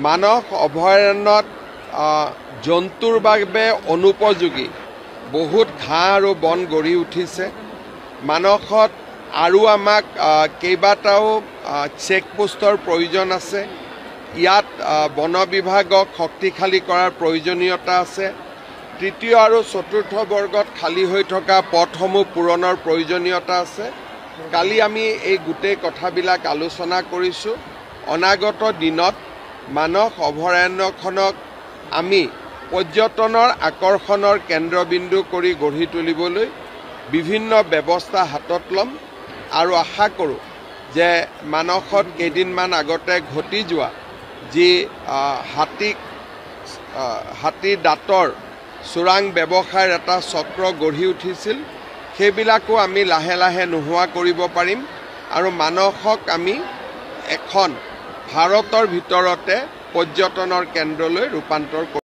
মানস অভয়াৰণ্যত জন্তুৰ বাবে অনুপযোগী বহুত ঘাঁহ আৰু বন গঢ়ি উঠিছে। মানসত আৰু আমাক কেইবাটাও চেকপোষ্টৰ প্ৰয়োজন আছে। ইয়াত বন বিভাগক শক্তিশালী কৰাৰ প্ৰয়োজনীয়তা আছে। তৃতীয় আৰু চতুৰ্থ বৰ্গত খালী হৈ থকা পথসমূহ পূৰণৰ প্ৰয়োজনীয়তা আছে। কালি আমি এই গোটেই কথাবিলাক আলোচনা কৰিছোঁ। অনাগত দিনত মানস অভয়াৰণ্যখনক আমি পৰ্যটনৰ আকৰ্ষণৰ কেন্দ্ৰবিন্দু কৰি গঢ়ি তুলিবলৈ বিভিন্ন ব্যৱস্থা হাতত ল'ম আৰু আশা কৰোঁ যে মানসত কেইদিনমান আগতে ঘটি যোৱা যি হাতী দাঁতৰ চোৰাং ব্যৱসায়ৰ এটা চক্ৰ গঢ়ি উঠিছিল, সেইবিলাকো আমি লাহে লাহে নোহোৱা কৰিব পাৰিম আৰু মানসক আমি এখন ভাৰতৰ ভিতৰতে পৰ্যটনৰ কেন্দ্ৰলৈ ৰূপান্তৰ কৰিম।